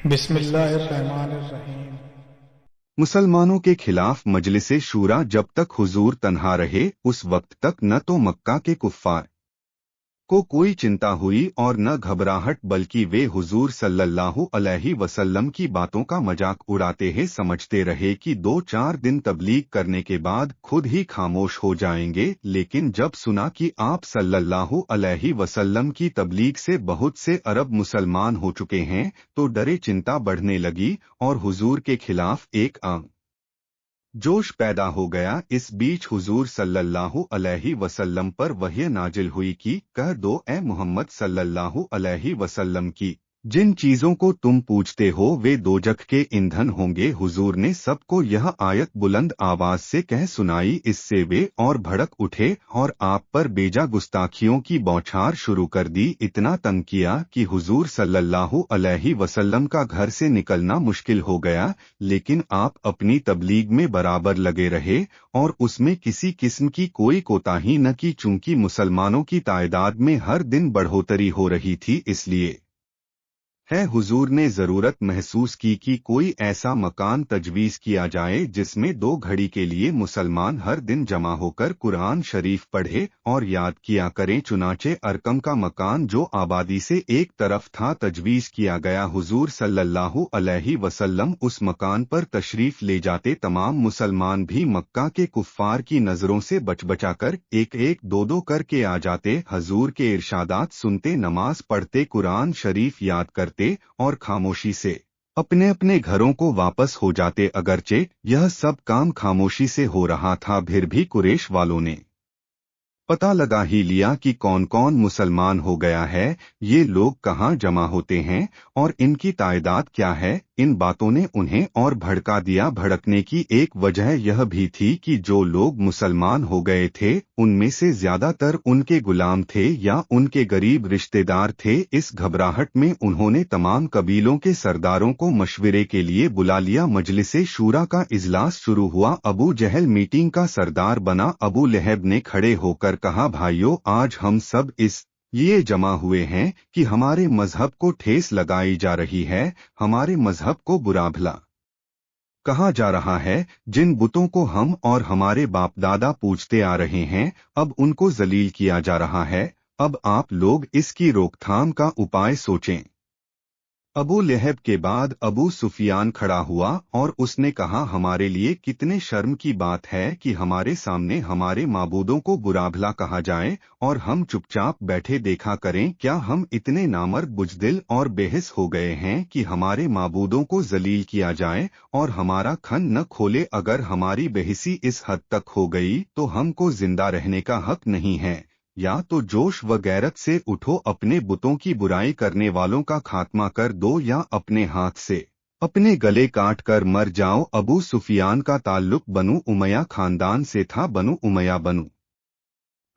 بسم اللہ الرحمن الرحیم۔ مسلمانوں کے خلاف مجلس شورا جب تک حضور تنہا رہے اس وقت تک نہ تو مکہ کے کفار کو کوئی چنتا ہوئی اور نہ گھبراہٹ، بلکہ وہ حضور صلی اللہ علیہ وسلم کی باتوں کا مذاق اڑاتے ہیں، سمجھتے رہے کہ 2-4 دن تبلیغ کرنے کے بعد خود ہی خاموش ہو جائیں گے۔ لیکن جب سنا کہ آپ صلی اللہ علیہ وسلم کی تبلیغ سے بہت سے عرب مسلمان ہو چکے ہیں تو ڈرے چنتا بڑھنے لگی اور حضور کے خلاف ایک عام جوش پیدا ہو گیا۔ اس بیچ حضور صلی اللہ علیہ وسلم پر وحی نازل ہوئی کہ کہہ دو اے محمد صلی اللہ علیہ وسلم کی جن چیزوں کو تم پوچھتے ہو وہ دوزخ کے ایندھن ہوں گے۔ حضور نے سب کو یہ آیت بلند آواز سے کہہ سنائی، اس سے وہ اور بھڑک اٹھے اور آپ پر بیجا گستاخیوں کی بوچھار شروع کر دی، اتنا تنگ کیا کہ حضور صلی اللہ علیہ وسلم کا گھر سے نکلنا مشکل ہو گیا۔ لیکن آپ اپنی تبلیغ میں برابر لگے رہے اور اس میں کسی قسم کی کوئی کوتاہی نہ کی، چونکہ مسلمانوں کی تعداد میں ہر دن بڑھوتری ہو رہی تھی۔ اس لیے حضور نے ضرورت محسوس کی کہ کوئی ایسا مکان تجویز کیا جائے جس میں 2 گھڑی کے لیے مسلمان ہر دن جمع ہو کر قرآن شریف پڑھے اور یاد کیا کریں۔ چنانچہ ارقم کا مکان جو آبادی سے ایک طرف تھا تجویز کیا گیا۔ حضور صلی اللہ علیہ وسلم اس مکان پر تشریف لے جاتے، تمام مسلمان بھی مکہ کے کفار کی نظروں سے بچا کر ایک ایک 2 کر کے آ جاتے، حضور کے ارشادات سنتے، نماز پڑھتے، قرآن شریف یاد کرتے اور خاموشی سے اپنے اپنے گھروں کو واپس ہو جاتے۔ اگرچہ یہ سب کام خاموشی سے ہو رہا تھا، پھر بھی قریش والوں نے پتہ لگا ہی لیا کہ کون کون مسلمان ہو گیا ہے، یہ لوگ کہاں جمع ہوتے ہیں اور ان کی تعداد کیا ہے۔ ان باتوں نے انہیں اور بھڑکا دیا۔ بھڑکنے کی ایک وجہ یہ بھی تھی کہ جو لوگ مسلمان ہو گئے تھے ان میں سے زیادہ تر ان کے غلام تھے یا ان کے غریب رشتہ دار تھے۔ اس گھبراہٹ میں انہوں نے تمام قبیلوں کے سرداروں کو مشورے کے لیے بلا لیا۔ مجلس شورا کا اجلاس شروع ہوا۔ ابو جہل میٹنگ کا سردار بنا۔ ابو لہب نے کھڑے ہو کر کہا، بھائیو، آج ہم سب اس لیے جمع ہوئے ہیں کہ ہمارے مذہب کو ٹھیس لگائی جا رہی ہے، ہمارے مذہب کو برا بھلا کہا جا رہا ہے۔ جن بتوں کو ہم اور ہمارے باپ دادا پوجتے آ رہے ہیں اب ان کو ذلیل کیا جا رہا ہے۔ اب آپ لوگ اس کی روک تھام کا اپائے سوچیں۔ ابو لہب کے بعد ابو سفیان کھڑا ہوا اور اس نے کہا، ہمارے لیے کتنے شرم کی بات ہے کہ ہمارے سامنے ہمارے معبودوں کو برا بھلا کہا جائے اور ہم چپ چاپ بیٹھے دیکھا کریں۔ کیا ہم اتنے نامرد، بزدل اور بے حس ہو گئے ہیں کہ ہمارے معبودوں کو ذلیل کیا جائے اور ہمارا کھن نہ کھولے؟ اگر ہماری بے حسی اس حد تک ہو گئی تو ہم کو زندہ رہنے کا حق نہیں ہے۔ یا تو جوش و غیرت سے اٹھو، اپنے بتوں کی برائی کرنے والوں کا خاتمہ کر دو، یا اپنے ہاتھ سے اپنے گلے کاٹ کر مر جاؤ۔ ابو سفیان کا تعلق بنو امیہ خاندان سے تھا۔ بنو امیہ بنو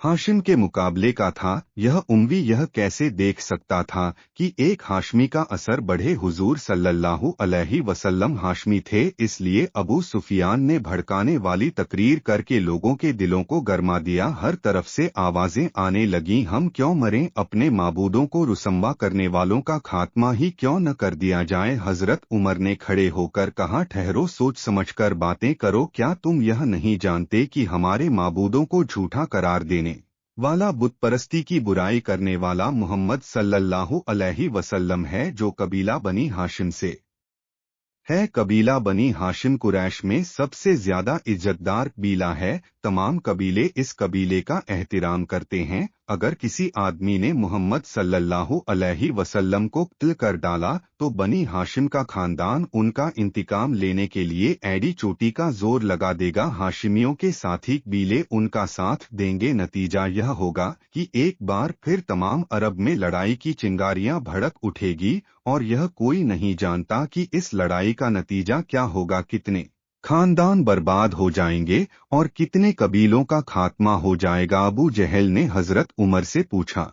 ہاشم کے مقابلے کا تھا۔ یہ اموی یہ کیسے دیکھ سکتا تھا کہ ایک ہاشمی کا اثر بڑھے؟ حضور صلی اللہ علیہ وسلم ہاشمی تھے، اس لیے ابو سفیان نے بھڑکانے والی تقریر کر کے لوگوں کے دلوں کو گرما دیا۔ ہر طرف سے آوازیں آنے لگیں، ہم کیوں مریں؟ اپنے معبودوں کو رسوا کرنے والوں کا خاتمہ ہی کیوں نہ کر دیا جائے؟ حضرت عمر نے کھڑے ہو کر کہا، ٹھہرو، سوچ سمجھ کر باتیں کرو۔ کیا تم یہ نہیں جانتے کہ ہمارے معبودوں کو جھوٹا قرار دینے والا، بت پرستی کی برائی کرنے والا محمد صلی اللہ علیہ وسلم ہے، جو قبیلہ بنی ہاشم سے ہے؟ قبیلہ بنی ہاشم قریش میں سب سے زیادہ عزت دار قبیلہ ہے۔ تمام قبیلے اس قبیلے کا احترام کرتے ہیں۔ اگر کسی آدمی نے محمد صلی اللہ علیہ وسلم کو قتل کر ڈالا تو بنی ہاشم کا خاندان ان کا انتقام لینے کے لیے ایڑی چوٹی کا زور لگا دے گا۔ ہاشمیوں کے ساتھی قبیلے ان کا ساتھ دیں گے۔ نتیجہ یہ ہوگا کہ ایک بار پھر تمام عرب میں لڑائی کی چنگاریاں بھڑک اٹھے گی اور یہ کوئی نہیں جانتا کہ اس لڑائی کا نتیجہ کیا ہوگا، کتنے خاندان برباد ہو جائیں گے اور کتنے قبیلوں کا خاتمہ ہو جائے گا۔ ابو جہل نے حضرت عمر سے پوچھا،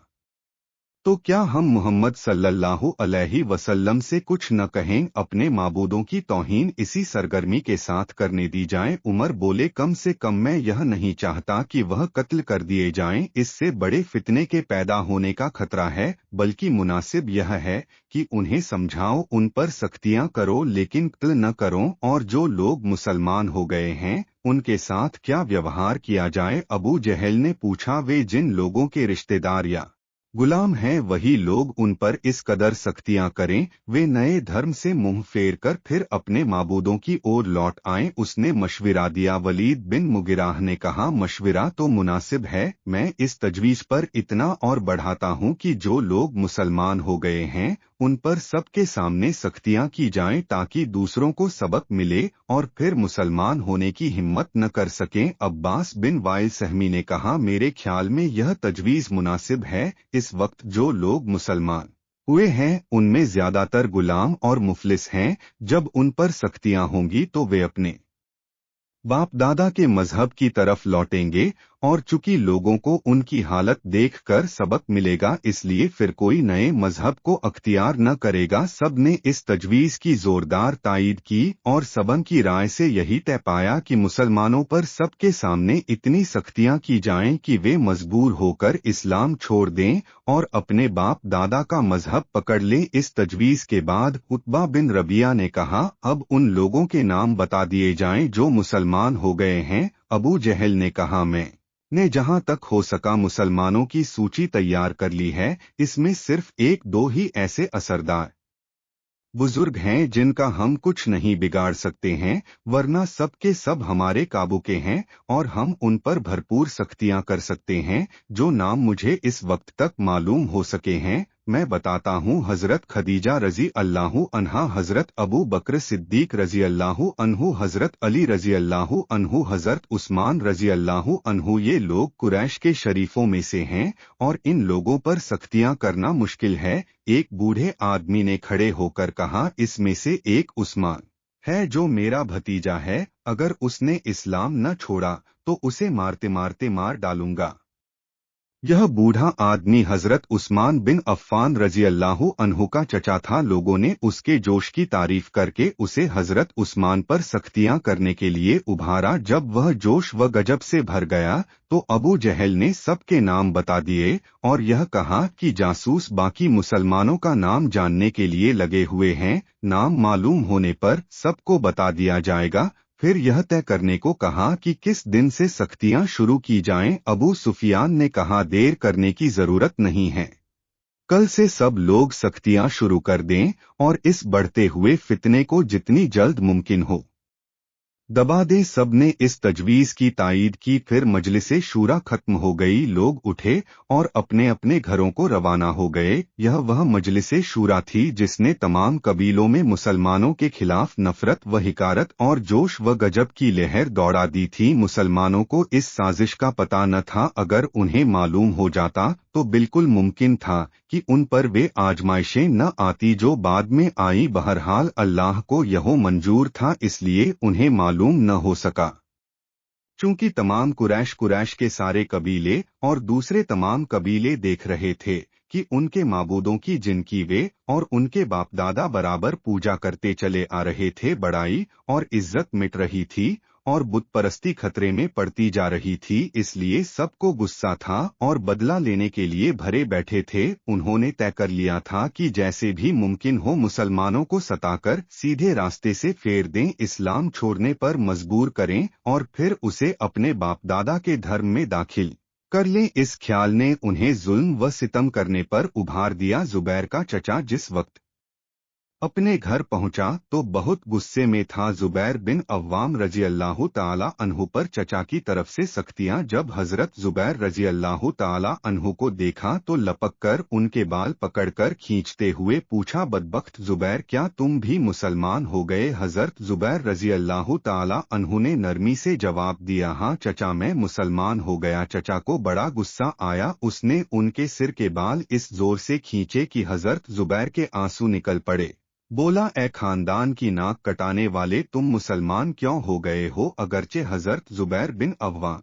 तो क्या हम मोहम्मद सल्लल्लाहु अलैहि वसल्लम से कुछ न कहें? अपने माबूदों की तौहीन इसी सरगर्मी के साथ करने दी जाए। उमर बोले, कम से कम मैं यह नहीं चाहता कि वह कत्ल कर दिए जाएं, इससे बड़े फितने के पैदा होने का खतरा है, बल्कि मुनासिब यह है कि उन्हें समझाओ, उन पर सख्तियां करो, लेकिन कत्ल न करो। और जो लोग मुसलमान हो गए हैं उनके साथ क्या व्यवहार किया जाए? अबू जहल ने पूछा, वे जिन लोगों के रिश्तेदार या गुलाम हैं वही लोग उन पर इस कदर सख्तियां करें, वे नए धर्म से मुंह फेर कर फिर अपने माबूदों की ओर लौट आएं। उसने मशविरा दिया। वलीद बिन मुगिराह ने कहा, मशविरा तो मुनासिब है, मैं इस तजवीज पर इतना और बढ़ाता हूं कि जो लोग मुसलमान हो गए हैं उन पर सबके सामने सख्तियां की जाएं ताकि दूसरों को सबक मिले और फिर मुसलमान होने की हिम्मत न कर सकें। अब्बास बिन वाइल सहमी ने कहा, मेरे ख्याल में यह तजवीज मुनासिब है। इस वक्त जो लोग मुसलमान हुए हैं उनमें ज्यादातर गुलाम और मुफलिस हैं। जब उन पर सख्तियां होंगी तो वे अपने बाप दादा के मजहब की तरफ लौटेंगे, और चूंकि लोगों को उनकी हालत देखकर सबक मिलेगा इसलिए फिर कोई नए मजहब को अख्तियार न करेगा। सब ने इस तजवीज की जोरदार तायीद की और सबन की राय से यही तय पाया कि मुसलमानों पर सबके सामने इतनी सख्तियां की जाएं कि वे मजबूर होकर इस्लाम छोड़ दें और अपने बाप दादा का मजहब पकड़ लें। इस तजवीज के बाद उत्बा बिन रबिया ने कहा, अब उन लोगों के नाम बता दिए जाएं जो मुसलमान हो गए हैं। अबू जहल ने कहा, मैं ने जहां तक हो सका मुसलमानों की सूची तैयार कर ली है, इसमें सिर्फ एक दो ही ऐसे असरदार बुजुर्ग हैं जिनका हम कुछ नहीं बिगाड़ सकते हैं, वरना सब के सब हमारे काबू के हैं और हम उन पर भरपूर सख्तियां कर सकते हैं। जो नाम मुझे इस वक्त तक मालूम हो सके हैं मैं बताता हूँ। हजरत खदीजा रजी अल्लाहु अन्हा, हजरत अबू बकर सिद्दीक रजी अल्लाहु अन्हु, हजरत अली रजी अल्लाहु अन्हु, हजरत उस्मान रजी अल्लाहु अन्हु। ये लोग कुरैश के शरीफों में से हैं और इन लोगों पर सख्तियां करना मुश्किल है। एक बूढ़े आदमी ने खड़े होकर कहा, इसमें से एक उस्मान है जो मेरा भतीजा है, अगर उसने इस्लाम न छोड़ा तो उसे मारते मारते मार डालूंगा। यह बूढ़ा आदमी हजरत उस्मान बिन अफ़्फ़ान रजी अल्लाहु अन्हु का चचा था। लोगों ने उसके जोश की तारीफ करके उसे हजरत उस्मान पर सख्तियां करने के लिए उभारा। जब वह जोश व गजब से भर गया तो अबू जहल ने सबके नाम बता दिए और यह कहा कि जासूस बाकी मुसलमानों का नाम जानने के लिए लगे हुए हैं, नाम मालूम होने पर सबको बता दिया जाएगा। फिर यह तय करने को कहा कि किस दिन से सख्तियां शुरू की जाएं। अबू सुफियान ने कहा, देर करने की जरूरत नहीं है, कल से सब लोग सख्तियां शुरू कर दें और इस बढ़ते हुए फितने को जितनी जल्द मुमकिन हो दबा दें। सब ने इस तजवीज की तायीद की। फिर मजलिसे शूरा खत्म हो गई, लोग उठे और अपने अपने घरों को रवाना हो गए। यह वह मजलिसे शूरा थी जिसने तमाम कबीलों में मुसलमानों के खिलाफ नफरत व हिकारत और जोश व गजब की लहर दौड़ा दी थी। मुसलमानों को इस साजिश का पता न था, अगर उन्हें मालूम हो जाता तो बिल्कुल मुमकिन था कि उन पर वे आजमाइशें न आती जो बाद में आई। बहरहाल अल्लाह को यह मंजूर था, इसलिए उन्हें मालूम न हो सका। चूंकि तमाम कुरैश के सारे कबीले और दूसरे तमाम कबीले देख रहे थे कि उनके माबूदों की जिनकी वे और उनके बाप दादा बराबर पूजा करते चले आ रहे थे, बड़ाई और इज्जत मिट रही थी और बुत परस्ती खतरे में पड़ती जा रही थी, इसलिए सबको गुस्सा था और बदला लेने के लिए भरे बैठे थे। उन्होंने तय कर लिया था कि जैसे भी मुमकिन हो मुसलमानों को सताकर सीधे रास्ते से फेर दें, इस्लाम छोड़ने पर मजबूर करें और फिर उसे अपने बाप दादा के धर्म में दाखिल कर लें। इस ख्याल ने उन्हें जुल्म व सितम करने पर उभार दिया। जुबैर का चचा जिस वक्त अपने घर पहुंचा तो बहुत गुस्से में था। जुबैर बिन अव्वाम रजी अल्लाहु ताला अन्हु पर चचा की तरफ से सख्तियां। जब हजरत जुबैर रजी अल्लाहु ताला अन्हु को देखा तो लपक कर उनके बाल पकड़कर खींचते हुए पूछा, बदबख्त जुबैर, क्या तुम भी मुसलमान हो गए? हजरत जुबैर रजी अल्लाहु ताला अन्हु ने नरमी से जवाब दिया, हाँ चचा, मैं मुसलमान हो गया। चचा को बड़ा गुस्सा आया, उसने उनके सिर के बाल इस जोर से खींचे कि हजरत जुबैर के आंसू निकल पड़े। बोला, ए खानदान की नाक कटाने वाले, तुम मुसलमान क्यों हो गए हो? अगरचे हजरत जुबैर बिन अव्वाम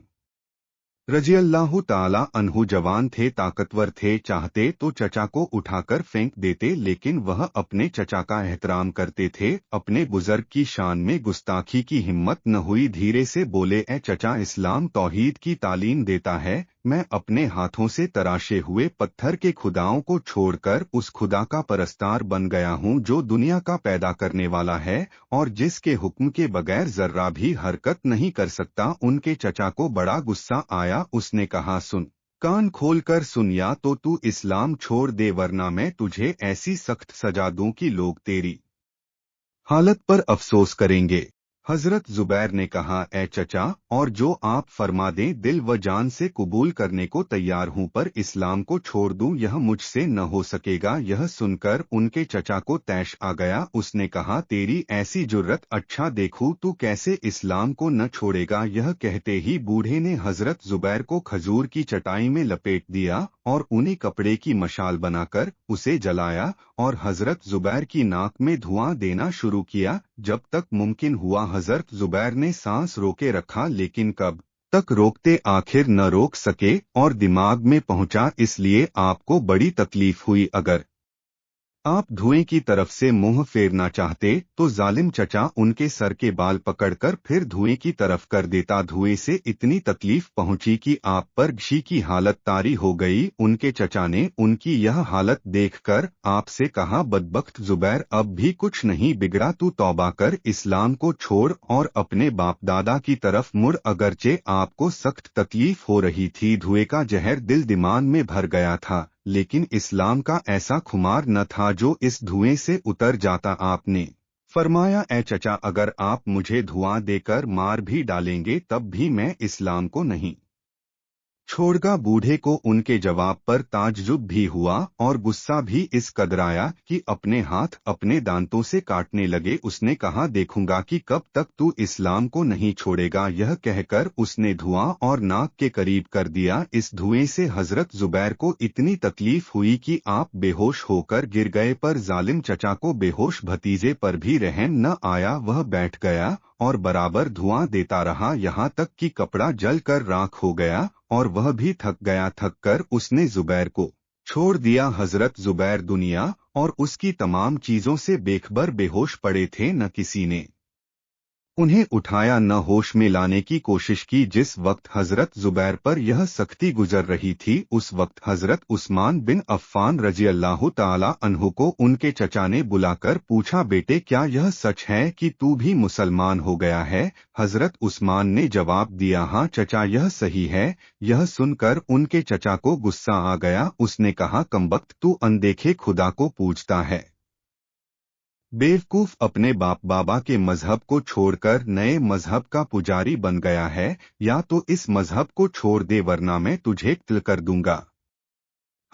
रजी अल्लाह ताला अन्हु जवान थे, ताकतवर थे, चाहते तो चचा को उठाकर फेंक देते, लेकिन वह अपने चचा का एहतराम करते थे। अपने बुजुर्ग की शान में गुस्ताखी की हिम्मत न हुई, धीरे से बोले, ए चचा, इस्लाम तौहीद की तालीम देता है। मैं अपने हाथों से तराशे हुए पत्थर के खुदाओं को छोड़कर उस खुदा का परस्तार बन गया हूँ जो दुनिया का पैदा करने वाला है और जिसके हुक्म के बगैर जर्रा भी हरकत नहीं कर सकता। उनके चचा को बड़ा गुस्सा आया। उसने कहा, सुन, कान खोल कर सुन, या तो तू इस्लाम छोड़ दे वरना मैं तुझे ऐसी सख्त सजा दूं कि लोग तेरी हालत पर अफसोस करेंगे। हजरत जुबैर ने कहा, ए चचा, और जो आप फरमा दें दिल व जान से कबूल करने को तैयार हूं, पर इस्लाम को छोड़ दूं यह मुझसे न हो सकेगा। यह सुनकर उनके चचा को तैश आ गया। उसने कहा, तेरी ऐसी जुर्रत, अच्छा देखूं तू कैसे इस्लाम को न छोड़ेगा। यह कहते ही बूढ़े ने हजरत जुबैर को खजूर की चटाई में लपेट दिया और उन्हीं कपड़े की मशाल बनाकर उसे जलाया और हजरत जुबैर की नाक में धुआं देना शुरू किया। जब तक मुमकिन हुआ हजरत जुबैर ने सांस रोके रखा, लेकिन कब तक रोकते आखिर न रोक सके और दिमाग में पहुंचा, इसलिए आपको बड़ी तकलीफ हुई। अगर आप धुएं की तरफ से मुंह फेरना चाहते तो जालिम चचा उनके सर के बाल पकड़कर फिर धुएं की तरफ कर देता। धुएं से इतनी तकलीफ पहुंची कि आप पर घी की हालत तारी हो गई। उनके चचा ने उनकी यह हालत देखकर आपसे कहा, बदबख्त जुबैर, अब भी कुछ नहीं बिगड़ा, तू तौबा कर, इस्लाम को छोड़ और अपने बाप दादा की तरफ मुड़। अगरचे आपको सख्त तकलीफ हो रही थी, धुएं का जहर दिल दिमाग में भर गया था, लेकिन इस्लाम का ऐसा खुमार न था जो इस धुएं से उतर जाता। आपने फरमाया, ए चचा, अगर आप मुझे धुआं देकर मार भी डालेंगे तब भी मैं इस्लाम को नहीं छोड़गा। बूढ़े को उनके जवाब पर ताज्जुब भी हुआ और गुस्सा भी इस कदर आया कि अपने हाथ अपने दांतों से काटने लगे। उसने कहा, देखूंगा कि कब तक तू इस्लाम को नहीं छोड़ेगा। यह कहकर उसने धुआं और नाक के करीब कर दिया। इस धुएं से हजरत जुबैर को इतनी तकलीफ हुई कि आप बेहोश होकर गिर गए, पर जालिम चचा को बेहोश भतीजे पर भी रहम न आया। वह बैठ गया और बराबर धुआं देता रहा, यहाँ तक कि कपड़ा जल कर राख हो गया और वह भी थक गया। थक कर उसने जुबैर को छोड़ दिया। हजरत जुबैर दुनिया और उसकी तमाम चीजों से बेखबर बेहोश पड़े थे। न किसी ने उन्हें उठाया, न होश में लाने की कोशिश की। जिस वक्त हजरत जुबैर पर यह सख्ती गुजर रही थी, उस वक्त हजरत उस्मान बिन अफ़्फ़ान रजी अल्लाह ताला अन्हु को उनके चचा ने बुलाकर पूछा, बेटे, क्या यह सच है कि तू भी मुसलमान हो गया है? हजरत उस्मान ने जवाब दिया, हाँ चचा, यह सही है। यह सुनकर उनके चचा को गुस्सा आ गया। उसने कहा, कमबख्त, तू अनदेखे खुदा को पूजता है, बेवकूफ, अपने बाप बाबा के मजहब को छोड़कर नए मजहब का पुजारी बन गया है। या तो इस मजहब को छोड़ दे वरना मैं तुझे कत्ल कर दूंगा।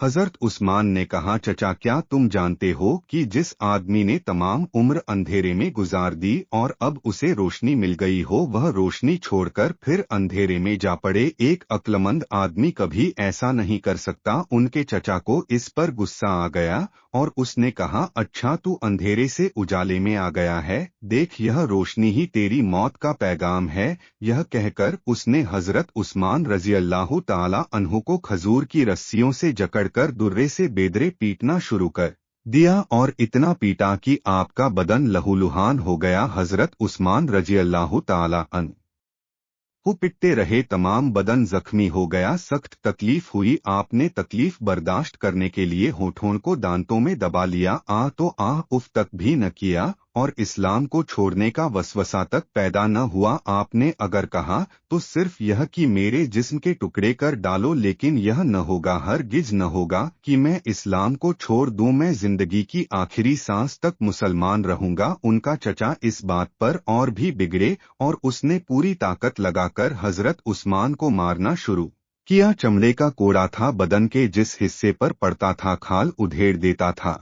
हजरत उस्मान ने कहा, चचा, क्या तुम जानते हो कि जिस आदमी ने तमाम उम्र अंधेरे में गुजार दी और अब उसे रोशनी मिल गई हो, वह रोशनी छोड़कर फिर अंधेरे में जा पड़े। एक अक्लमंद आदमी कभी ऐसा नहीं कर सकता। उनके चचा को इस पर गुस्सा आ गया और उसने कहा, अच्छा, तू अंधेरे से उजाले में आ गया है, देख, यह रोशनी ही तेरी मौत का पैगाम है। यह कहकर उसने हजरत उस्मान रजी अल्लाह ताला अन्हु को खजूर की रस्सियों से जकड़कर दुर्रे से बेदरे पीटना शुरू कर दिया और इतना पीटा कि आपका बदन लहूलुहान हो गया। हजरत उस्मान रजी अल्लाह ताला अन्हु पिटते रहे, तमाम बदन जख्मी हो गया। सख्त तकलीफ हुई। आपने तकलीफ बर्दाश्त करने के लिए होठों को दांतों में दबा लिया, आ तो आह उफ तक भी न किया और इस्लाम को छोड़ने का वसवसा तक पैदा न हुआ। आपने अगर कहा तो सिर्फ यह कि मेरे जिस्म के टुकड़े कर डालो, लेकिन यह न होगा, हरगिज न होगा कि मैं इस्लाम को छोड़ दूं। मैं जिंदगी की आखिरी सांस तक मुसलमान रहूंगा। उनका चचा इस बात पर और भी बिगड़े और उसने पूरी ताकत लगाकर हजरत उस्मान को मारना शुरू किया। चमड़े का कोड़ा था, बदन के जिस हिस्से पर पड़ता था खाल उधेड़ देता था।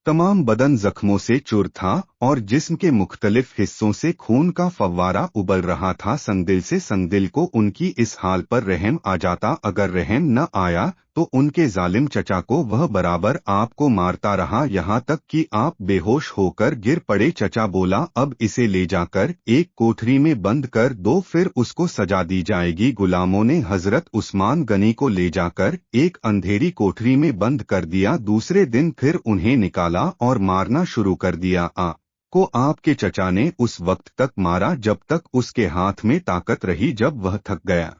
तमाम बदन जख्मों से चूर था और जिस्म के मुख्तलिफ हिस्सों से खून का फव्वारा उबल रहा था। संगदिल से संगदिल को उनकी इस हाल पर रहम आ जाता। अगर रहम न आया तो उनके जालिम चचा को वह बराबर आपको मारता रहा, यहाँ तक कि आप बेहोश होकर गिर पड़े। चचा बोला, अब इसे ले जाकर एक कोठरी में बंद कर दो, फिर उसको सजा दी जाएगी। गुलामों ने हजरत उस्मान गनी को ले जाकर एक अंधेरी कोठरी में बंद कर दिया। दूसरे दिन फिर उन्हें निकाला और मारना शुरू कर दिया। को आपके चचा ने उस वक्त तक मारा जब तक उसके हाथ में ताकत रही। जब वह थक गया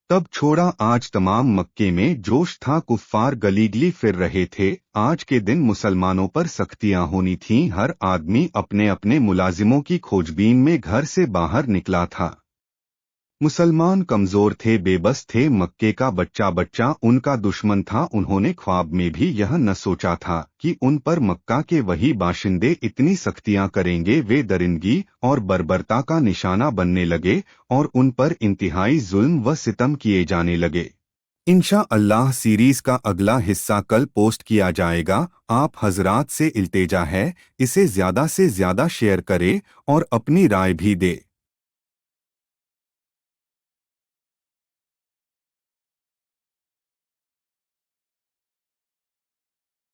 तब छोड़ा। आज तमाम मक्के में जोश था, कुफ्फार गलीगली फिर रहे थे। आज के दिन मुसलमानों पर सख्तियां होनी थीं। हर आदमी अपने अपने मुलाजिमों की खोजबीन में घर से बाहर निकला था। मुसलमान कमजोर थे, बेबस थे। मक्के का बच्चा बच्चा उनका दुश्मन था। उन्होंने ख्वाब में भी यह न सोचा था कि उन पर मक्का के वही बाशिंदे इतनी सख्तियां करेंगे। वे दरिंदगी और बर्बरता का निशाना बनने लगे और उन पर इंतहाई जुल्म व सितम किए जाने लगे। इंशाअल्लाह सीरीज का अगला हिस्सा कल पोस्ट किया जाएगा। आप हजरात से इल्तेजा है, इसे ज्यादा से ज्यादा शेयर करें और अपनी राय भी दे।